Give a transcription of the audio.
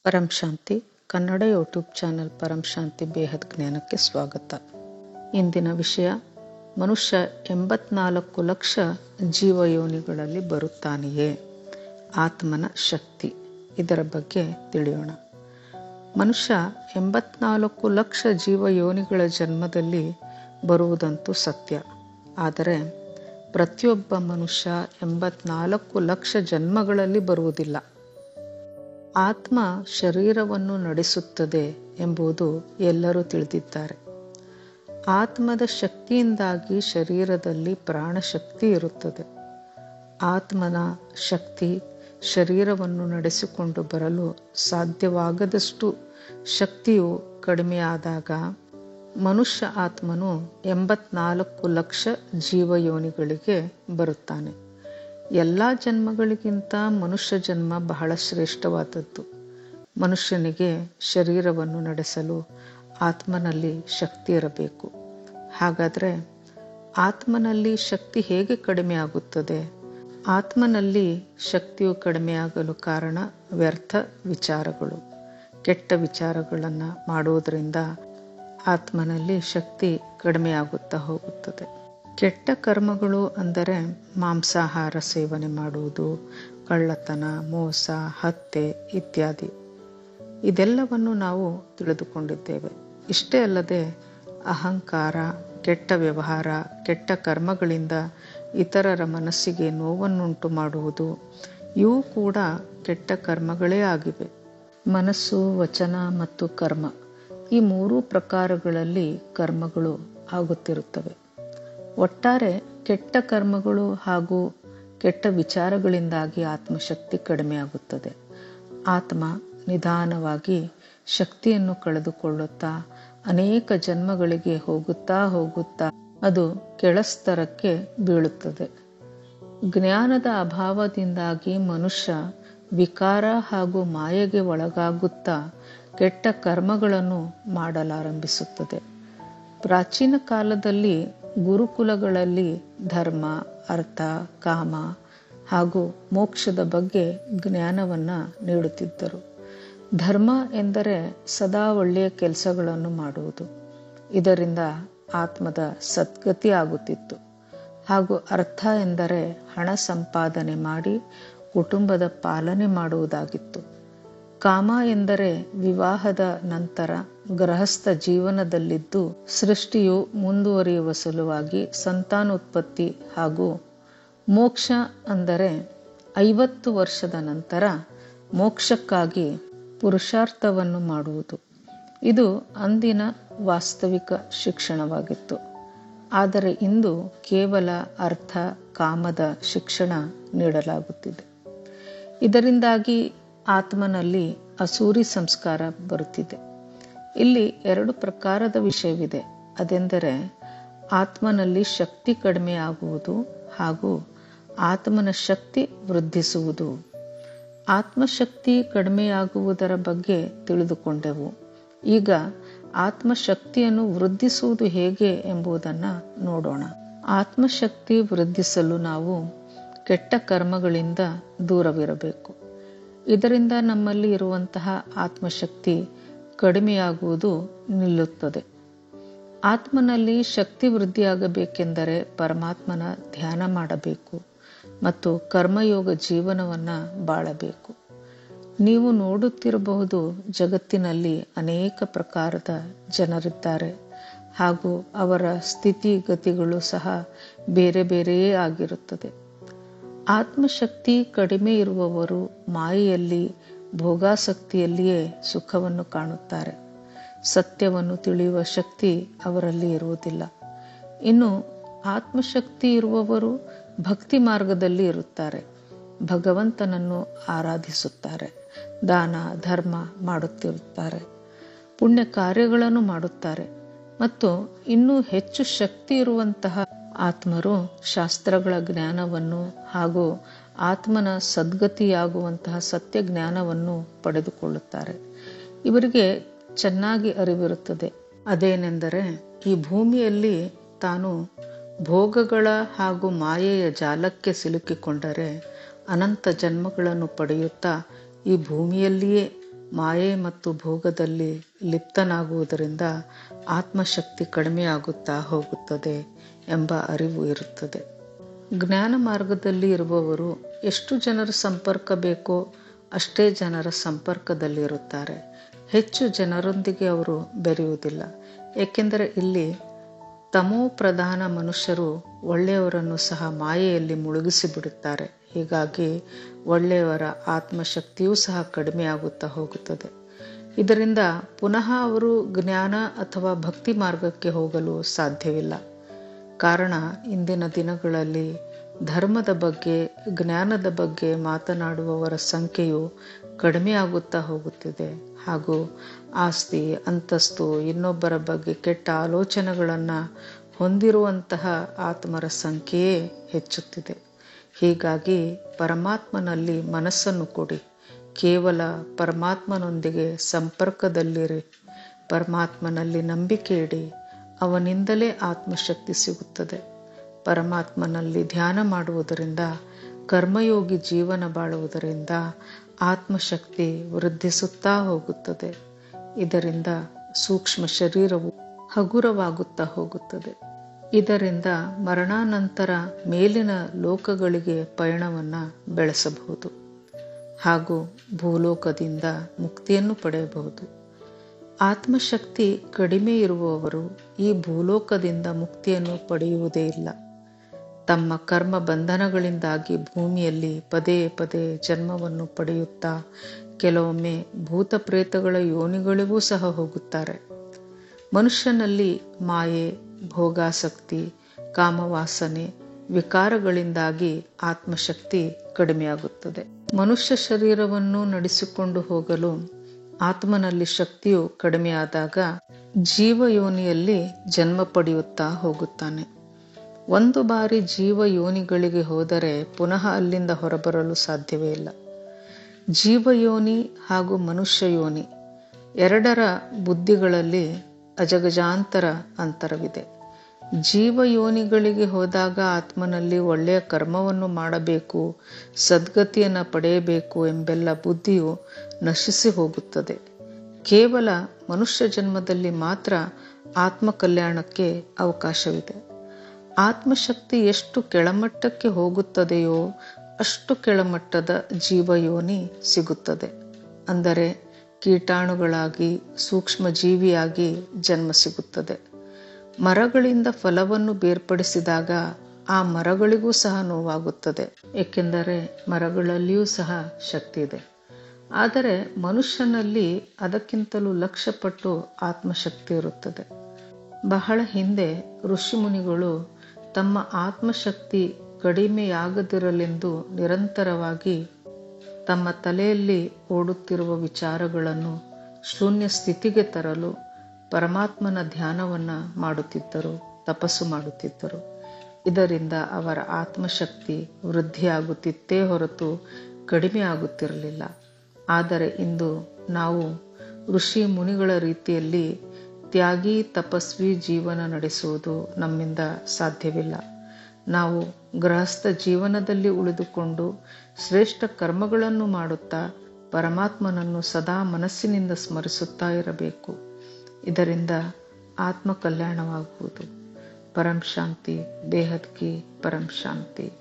ಪರಂ ಶಾಂತಿ Kannada YouTube channel ಪರಂ ಶಾಂತಿ ಬೇಹದ್ ಜ್ಞಾನಕ್ಕೆ ಸ್ವಾಗತ. ಇಂದಿನ ವಿಷಯ, ಮನುಷ್ಯ 84 ಲಕ್ಷ ಜೀವಯೋನಿಗಳಲ್ಲಿ ಬರುತ್ತಾನೆಯೇ? ಆತ್ಮನ ಶಕ್ತಿ, ಇದರ ಬಗ್ಗೆ ತಿಳಿಯೋಣ. ಮನುಷ್ಯ 84 ಲಕ್ಷ ಜೀವಯೋನಿಗಳ ಜನ್ಮದಲ್ಲಿ ಬರುವುದಂತೂ ಸತ್ಯ. ಆದರೆ ಪ್ರತಿಯೊಬ್ಬ ಮನುಷ್ಯ 84 ಲಕ್ಷ ಜನ್ಮಗಳಲ್ಲಿ ಬರುವುದಿಲ್ಲ. ಆತ್ಮ ಶರೀರವನ್ನು ನಡೆಸುತ್ತದೆ ಎಂಬುದು ಎಲ್ಲರೂ ತಿಳಿದಿದ್ದಾರೆ. ಆತ್ಮದ ಶಕ್ತಿಯಿಂದಾಗಿ ಶರೀರದಲ್ಲಿ ಪ್ರಾಣಶಕ್ತಿ ಇರುತ್ತದೆ. ಆತ್ಮನ ಶಕ್ತಿ ಶರೀರವನ್ನು ನಡೆಸಿಕೊಂಡು ಬರಲು ಸಾಧ್ಯವಾಗದಷ್ಟು ಶಕ್ತಿಯು ಕಡಿಮೆಯಾದಾಗ ಮನುಷ್ಯ ಆತ್ಮನು 84 ಲಕ್ಷ ಜೀವಯೋನಿಗಳಿಗೆ ಬರುತ್ತಾನೆ. ಎಲ್ಲ ಜನ್ಮಗಳಿಗಿಂತ ಮನುಷ್ಯ ಜನ್ಮ ಬಹಳ ಶ್ರೇಷ್ಠವಾದದ್ದು. ಮನುಷ್ಯನಿಗೆ ಶರೀರವನ್ನು ನಡೆಸಲು ಆತ್ಮನಲ್ಲಿ ಶಕ್ತಿ ಇರಬೇಕು. ಹಾಗಾದರೆ ಆತ್ಮನಲ್ಲಿ ಶಕ್ತಿ ಹೇಗೆ ಕಡಿಮೆ ಆಗುತ್ತದೆ? ಆತ್ಮನಲ್ಲಿ ಶಕ್ತಿಯು ಕಡಿಮೆಯಾಗಲು ಕಾರಣ ವ್ಯರ್ಥ ವಿಚಾರಗಳು. ಕೆಟ್ಟ ವಿಚಾರಗಳನ್ನು ಮಾಡುವುದರಿಂದ ಆತ್ಮನಲ್ಲಿ ಶಕ್ತಿ ಕಡಿಮೆಯಾಗುತ್ತಾ ಹೋಗುತ್ತದೆ. ಕೆಟ್ಟ ಕರ್ಮಗಳು ಅಂದರೆ ಮಾಂಸಾಹಾರ ಸೇವನೆ ಮಾಡುವುದು, ಕಳ್ಳತನ, ಮೋಸ, ಹತ್ಯೆ ಇತ್ಯಾದಿ. ಇದೆಲ್ಲವನ್ನು ನಾವು ತಿಳಿದುಕೊಂಡಿದ್ದೇವೆ. ಇಷ್ಟೇ ಅಲ್ಲದೆ ಅಹಂಕಾರ, ಕೆಟ್ಟ ವ್ಯವಹಾರ, ಕೆಟ್ಟ ಕರ್ಮಗಳಿಂದ ಇತರರ ಮನಸ್ಸಿಗೆ ನೋವನ್ನುಂಟು ಮಾಡುವುದು, ಇವು ಕೂಡ ಕೆಟ್ಟ ಕರ್ಮಗಳೇ ಆಗಿವೆ. ಮನಸ್ಸು, ವಚನ ಮತ್ತು ಕರ್ಮ, ಈ 3 ಪ್ರಕಾರಗಳಲ್ಲಿ ಕರ್ಮಗಳು ಆಗುತ್ತಿರುತ್ತವೆ. ಒಟ್ಟಾರೆ ಕೆಟ್ಟ ಕರ್ಮಗಳು ಹಾಗೂ ಕೆಟ್ಟ ವಿಚಾರಗಳಿಂದಾಗಿ ಆತ್ಮಶಕ್ತಿ ಕಡಿಮೆಯಾಗುತ್ತದೆ. ಆತ್ಮ ನಿಧಾನವಾಗಿ ಶಕ್ತಿಯನ್ನು ಕಳೆದುಕೊಳ್ಳುತ್ತಾ ಅನೇಕ ಜನ್ಮಗಳಿಗೆ ಹೋಗುತ್ತಾ ಅದು ಕೆಳಸ್ತರಕ್ಕೆ ಬೀಳುತ್ತದೆ. ಜ್ಞಾನದ ಅಭಾವದಿಂದಾಗಿ ಮನುಷ್ಯ ವಿಕಾರ ಹಾಗೂ ಮಾಯೆಗೆ ಒಳಗಾಗುತ್ತಾ ಕೆಟ್ಟ ಕರ್ಮಗಳನ್ನು ಮಾಡಲಾರಂಭಿಸುತ್ತದೆ. ಪ್ರಾಚೀನ ಕಾಲದಲ್ಲಿ ಗುರುಕುಲಗಳಲ್ಲಿ ಧರ್ಮ, ಅರ್ಥ, ಕಾಮ ಹಾಗೂ ಮೋಕ್ಷದ ಬಗ್ಗೆ ಜ್ಞಾನವನ್ನು ನೀಡುತ್ತಿದ್ದರು. ಧರ್ಮ ಎಂದರೆ ಸದಾ ಒಳ್ಳೆಯ ಕೆಲಸಗಳನ್ನು ಮಾಡುವುದು. ಇದರಿಂದ ಆತ್ಮದ ಸದ್ಗತಿ ಆಗುತ್ತಿತ್ತು. ಹಾಗೂ ಅರ್ಥ ಎಂದರೆ ಹಣ ಸಂಪಾದನೆ ಮಾಡಿ ಕುಟುಂಬದ ಪಾಲನೆ ಮಾಡುವುದಾಗಿತ್ತು. ಕಾಮ ಎಂದರೆ ವಿವಾಹದ ನಂತರ ಗೃಹಸ್ಥ ಜೀವನದಲ್ಲಿದ್ದು ಸೃಷ್ಟಿಯು ಮುಂದುವರಿಯುವ ಸಲುವಾಗಿ ಸಂತಾನೋತ್ಪತ್ತಿ, ಹಾಗೂ ಮೋಕ್ಷ ಅಂದರೆ 50 ವರ್ಷದ ನಂತರ ಮೋಕ್ಷಕ್ಕಾಗಿ ಪುರುಷಾರ್ಥವನ್ನು ಮಾಡುವುದು. ಇದು ಅಂದಿನ ವಾಸ್ತವಿಕ ಶಿಕ್ಷಣವಾಗಿತ್ತು. ಆದರೆ ಇಂದು ಕೇವಲ ಅರ್ಥ, ಕಾಮದ ಶಿಕ್ಷಣ ನೀಡಲಾಗುತ್ತಿದೆ. ಇದರಿಂದಾಗಿ ಆತ್ಮನಲ್ಲಿ ಅಸೂರಿ ಸಂಸ್ಕಾರ ಬರುತ್ತಿದೆ. ಇಲ್ಲಿ 2 ಪ್ರಕಾರದ ವಿಷಯವಿದೆ. ಅದೆಂದರೆ ಆತ್ಮನಲ್ಲಿ ಶಕ್ತಿ ಕಡಿಮೆಯಾಗುವುದು ಹಾಗೂ ಆತ್ಮನ ಶಕ್ತಿ ವೃದ್ಧಿಸುವುದು. ಆತ್ಮಶಕ್ತಿ ಕಡಿಮೆಯಾಗುವುದರ ಬಗ್ಗೆ ತಿಳಿದುಕೊಂಡೆವು. ಈಗ ಆತ್ಮಶಕ್ತಿಯನ್ನು ವೃದ್ಧಿಸುವುದು ಹೇಗೆ ಎಂಬುದನ್ನು ನೋಡೋಣ. ಆತ್ಮಶಕ್ತಿ ವೃದ್ಧಿಸಲು ನಾವು ಕೆಟ್ಟ ಕರ್ಮಗಳಿಂದ ದೂರವಿರಬೇಕು. ಇದರಿಂದ ನಮ್ಮಲ್ಲಿ ಇರುವಂತಹ ಆತ್ಮಶಕ್ತಿ ಕಡಿಮೆಯಾಗುವುದು ನಿಲ್ಲುತ್ತದೆ. ಆತ್ಮನಲ್ಲಿ ಶಕ್ತಿ ವೃದ್ಧಿಯಾಗಬೇಕೆಂದರೆ ಪರಮಾತ್ಮನ ಧ್ಯಾನ ಮಾಡಬೇಕು ಮತ್ತು ಕರ್ಮಯೋಗ ಜೀವನವನ್ನು ಬಾಳಬೇಕು. ನೀವು ನೋಡುತ್ತಿರಬಹುದು, ಜಗತ್ತಿನಲ್ಲಿ ಅನೇಕ ಪ್ರಕಾರದ ಜನರಿದ್ದಾರೆ ಹಾಗೂ ಅವರ ಸ್ಥಿತಿಗತಿಗಳು ಸಹ ಬೇರೆ ಬೇರೆಯೇ ಆಗಿರುತ್ತದೆ. ಆತ್ಮಶಕ್ತಿ ಕಡಿಮೆ ಇರುವವರು ಮಾಯೆಯಲ್ಲಿ, ಭೋಗಾಸಕ್ತಿಯಲ್ಲಿಯೇ ಸುಖವನ್ನು ಕಾಣುತ್ತಾರೆ. ಸತ್ಯವನ್ನು ತಿಳಿಯುವ ಶಕ್ತಿ ಅವರಲ್ಲಿ ಇರುವುದಿಲ್ಲ. ಇನ್ನು ಆತ್ಮಶಕ್ತಿ ಇರುವವರು ಭಕ್ತಿ ಮಾರ್ಗದಲ್ಲಿ ಇರುತ್ತಾರೆ. ಭಗವಂತನನ್ನು ಆರಾಧಿಸುತ್ತಾರೆ, ದಾನ ಧರ್ಮ ಮಾಡುತ್ತಿರುತ್ತಾರೆ, ಪುಣ್ಯ ಕಾರ್ಯಗಳನ್ನು ಮಾಡುತ್ತಾರೆ. ಮತ್ತು ಇನ್ನೂ ಹೆಚ್ಚು ಶಕ್ತಿ ಇರುವಂತಹ ಆತ್ಮರು ಶಾಸ್ತ್ರಗಳ ಜ್ಞಾನವನ್ನು ಹಾಗೂ ಆತ್ಮನ ಸದ್ಗತಿಯಾಗುವಂತಹ ಸತ್ಯ ಜ್ಞಾನವನ್ನು ಪಡೆದುಕೊಳ್ಳುತ್ತಾರೆ. ಇವರಿಗೆ ಚೆನ್ನಾಗಿ ಅರಿವಿರುತ್ತದೆ. ಅದೇನೆಂದರೆ, ಈ ಭೂಮಿಯಲ್ಲಿ ತಾನು ಭೋಗಗಳ ಹಾಗೂ ಮಾಯೆಯ ಜಾಲಕ್ಕೆ ಸಿಲುಕಿಕೊಂಡರೆ ಅನಂತ ಜನ್ಮಗಳನ್ನು ಪಡೆಯುತ್ತಾ ಈ ಭೂಮಿಯಲ್ಲಿಯೇ ಮಾಯೆ ಮತ್ತು ಭೋಗದಲ್ಲಿ ಲಿಪ್ತನಾಗುವುದರಿಂದ ಆತ್ಮಶಕ್ತಿ ಕಡಿಮೆಯಾಗುತ್ತಾ ಹೋಗುತ್ತದೆ ಎಂಬ ಅರಿವು ಇರುತ್ತದೆ. ಜ್ಞಾನ ಮಾರ್ಗದಲ್ಲಿ ಇರುವವರು ಎಷ್ಟು ಜನರ ಸಂಪರ್ಕ ಬೇಕೋ ಅಷ್ಟೇ ಜನರ ಸಂಪರ್ಕದಲ್ಲಿರುತ್ತಾರೆ. ಹೆಚ್ಚು ಜನರೊಂದಿಗೆ ಅವರು ಬೆರೆಯುವುದಿಲ್ಲ. ಏಕೆಂದರೆ ಇಲ್ಲಿ ತಮೋ ಪ್ರಧಾನ ಮನುಷ್ಯರು ಒಳ್ಳೆಯವರನ್ನು ಸಹ ಮಾಯೆಯಲ್ಲಿ ಮುಳುಗಿಸಿ ಬಿಡುತ್ತಾರೆ. ಹೀಗಾಗಿ ಒಳ್ಳೆಯವರ ಆತ್ಮಶಕ್ತಿಯೂ ಸಹ ಕಡಿಮೆಯಾಗುತ್ತಾ ಹೋಗುತ್ತದೆ. ಇದರಿಂದ ಪುನಃ ಅವರು ಜ್ಞಾನ ಅಥವಾ ಭಕ್ತಿ ಮಾರ್ಗಕ್ಕೆ ಹೋಗಲು ಸಾಧ್ಯವಿಲ್ಲ. ಕಾರಣ ಇಂದಿನ ದಿನಗಳಲ್ಲಿ ಧರ್ಮದ ಬಗ್ಗೆ, ಜ್ಞಾನದ ಬಗ್ಗೆ ಮಾತನಾಡುವವರ ಸಂಖ್ಯೆಯು ಕಡಿಮೆಯಾಗುತ್ತಾ ಹೋಗುತ್ತಿದೆ. ಹಾಗೂ ಆಸ್ತಿ, ಅಂತಸ್ತು, ಇನ್ನೊಬ್ಬರ ಬಗ್ಗೆ ಕೆಟ್ಟ ಆಲೋಚನೆಗಳನ್ನು ಹೊಂದಿರುವಂತಹ ಆತ್ಮರ ಸಂಖ್ಯೆಯೇ ಹೆಚ್ಚುತ್ತಿದೆ. ಹೀಗಾಗಿ ಪರಮಾತ್ಮನಲ್ಲಿ ಮನಸ್ಸನ್ನು ಕೊಡಿ. ಕೇವಲ ಪರಮಾತ್ಮನೊಂದಿಗೆ ಸಂಪರ್ಕದಲ್ಲಿರಿ. ಪರಮಾತ್ಮನಲ್ಲಿ ನಂಬಿಕೆ ಇಡಿ. ಅವನಿಂದಲೇ ಆತ್ಮಶಕ್ತಿ ಸಿಗುತ್ತದೆ. ಪರಮಾತ್ಮನಲ್ಲಿ ಧ್ಯಾನ ಮಾಡುವುದರಿಂದ, ಕರ್ಮಯೋಗಿ ಜೀವನ ಬಾಳುವುದರಿಂದ ಆತ್ಮಶಕ್ತಿ ವೃದ್ಧಿಸುತ್ತಾ ಹೋಗುತ್ತದೆ. ಇದರಿಂದ ಸೂಕ್ಷ್ಮ ಶರೀರವು ಹಗುರವಾಗುತ್ತಾ ಹೋಗುತ್ತದೆ. ಇದರಿಂದ ಮರಣಾನಂತರ ಮೇಲಿನ ಲೋಕಗಳಿಗೆ ಪಯಣವನ್ನು ಬೆಳೆಸಬಹುದು ಹಾಗೂ ಭೂಲೋಕದಿಂದ ಮುಕ್ತಿಯನ್ನು ಪಡೆಯಬಹುದು. ಆತ್ಮಶಕ್ತಿ ಕಡಿಮೆ ಇರುವವರು ಈ ಭೂಲೋಕದಿಂದ ಮುಕ್ತಿಯನ್ನು ಪಡೆಯುವುದೇ ಇಲ್ಲ. ತಮ್ಮ ಕರ್ಮ ಬಂಧನಗಳಿಂದಾಗಿ ಭೂಮಿಯಲ್ಲಿ ಪದೇ ಪದೇ ಜನ್ಮವನ್ನು ಪಡೆಯುತ್ತಾ ಕೆಲವೊಮ್ಮೆ ಭೂತ ಪ್ರೇತಗಳ ಯೋನಿಗಳಿಗೂ ಸಹ ಹೋಗುತ್ತಾರೆ. ಮನುಷ್ಯನಲ್ಲಿ ಮಾಯೆ, ಭೋಗಾಸಕ್ತಿ, ಕಾಮವಾಸನೆ, ವಿಕಾರಗಳಿಂದಾಗಿ ಆತ್ಮಶಕ್ತಿ ಕಡಿಮೆಯಾಗುತ್ತದೆ. ಮನುಷ್ಯ ಶರೀರವನ್ನು ನಡೆಸಿಕೊಂಡು ಹೋಗಲು ಆತ್ಮನಲ್ಲಿ ಶಕ್ತಿಯು ಕಡಿಮೆಯಾದಾಗ ಜೀವಯೋನಿಯಲ್ಲಿ ಜನ್ಮ ಪಡೆಯುತ್ತಾ ಹೋಗುತ್ತಾನೆ. ಒಂದು ಬಾರಿ ಜೀವಯೋನಿಗಳಿಗೆ ಹೋದರೆ ಪುನಃ ಅಲ್ಲಿಂದ ಹೊರಬರಲು ಸಾಧ್ಯವೇ ಇಲ್ಲ. ಜೀವಯೋನಿ ಹಾಗೂ ಮನುಷ್ಯ ಯೋನಿ ಎರಡರ ಬುದ್ಧಿಗಳಲ್ಲಿ ಅಜಗಜಾಂತರ ಅಂತರವಿದೆ. ಜೀವಯೋನಿಗಳಿಗೆ ಹೋದಾಗ ಆತ್ಮನಲ್ಲಿ ಒಳ್ಳೆಯ ಕರ್ಮವನ್ನು ಮಾಡಬೇಕು, ಸದ್ಗತಿಯನ್ನು ಪಡೆಯಬೇಕು ಎಂಬೆಲ್ಲ ಬುದ್ಧಿಯು ನಶಿಸಿ ಹೋಗುತ್ತದೆ. ಕೇವಲ ಮನುಷ್ಯ ಜನ್ಮದಲ್ಲಿ ಮಾತ್ರ ಆತ್ಮ ಕಲ್ಯಾಣಕ್ಕೆ ಅವಕಾಶವಿದೆ. ಆತ್ಮಶಕ್ತಿ ಎಷ್ಟು ಕೆಳಮಟ್ಟಕ್ಕೆ ಹೋಗುತ್ತದೆಯೋ ಅಷ್ಟು ಕೆಳಮಟ್ಟದ ಜೀವಯೋನಿ ಸಿಗುತ್ತದೆ. ಅಂದರೆ ಕೀಟಾಣುಗಳಾಗಿ, ಸೂಕ್ಷ್ಮ ಜೀವಿಯಾಗಿ ಜನ್ಮ ಸಿಗುತ್ತದೆ. ಮರಗಳಿಂದ ಫಲವನ್ನು ಬೇರ್ಪಡಿಸಿದಾಗ ಆ ಮರಗಳಿಗೂ ಸಹ ನೋವಾಗುತ್ತದೆ. ಏಕೆಂದರೆ ಮರಗಳಲ್ಲಿಯೂ ಸಹ ಶಕ್ತಿ ಇದೆ. ಆದರೆ ಮನುಷ್ಯನಲ್ಲಿ ಅದಕ್ಕಿಂತಲೂ ಲಕ್ಷಪಟ್ಟು ಆತ್ಮಶಕ್ತಿ ಇರುತ್ತದೆ. ಬಹಳ ಹಿಂದೆ ಋಷಿಮುನಿಗಳು ತಮ್ಮ ಆತ್ಮಶಕ್ತಿ ಕಡಿಮೆಯಾಗದಿರಲೆಂದು ನಿರಂತರವಾಗಿ ತಮ್ಮ ತಲೆಯಲ್ಲಿ ಓಡುತ್ತಿರುವ ವಿಚಾರಗಳನ್ನು ಶೂನ್ಯ ಸ್ಥಿತಿಗೆ ತರಲು ಪರಮಾತ್ಮನ ಧ್ಯಾನವನ್ನು ಮಾಡುತ್ತಿದ್ದರು, ತಪಸ್ಸು ಮಾಡುತ್ತಿದ್ದರು. ಇದರಿಂದ ಅವರ ಆತ್ಮಶಕ್ತಿ ವೃದ್ಧಿಯಾಗುತ್ತಿತ್ತೇ ಹೊರತು ಕಡಿಮೆ ಆಗುತ್ತಿರಲಿಲ್ಲ. ಆದರೆ ಇಂದು ನಾವು ಋಷಿ ಮುನಿಗಳ ರೀತಿಯಲ್ಲಿ ತ್ಯಾಗಿ ತಪಸ್ವಿ ಜೀವನ ನಡೆಸುವುದು ನಮ್ಮಿಂದ ಸಾಧ್ಯವಿಲ್ಲ. ನಾವು ಗೃಹಸ್ಥ ಜೀವನದಲ್ಲಿ ಉಳಿದುಕೊಂಡು ಶ್ರೇಷ್ಠ ಕರ್ಮಗಳನ್ನು ಮಾಡುತ್ತಾ ಪರಮಾತ್ಮನನ್ನು ಸದಾ ಮನಸ್ಸಿನಿಂದ ಸ್ಮರಿಸುತ್ತಾ ಇರಬೇಕು. ಇದರಿಂದ ಆತ್ಮ ಕಲ್ಯಾಣವಾಗುವುದು. ಪರಂ ಶಾಂತಿ, ಬೇಹದ್ ಕಿ ಪರಂ ಶಾಂತಿ.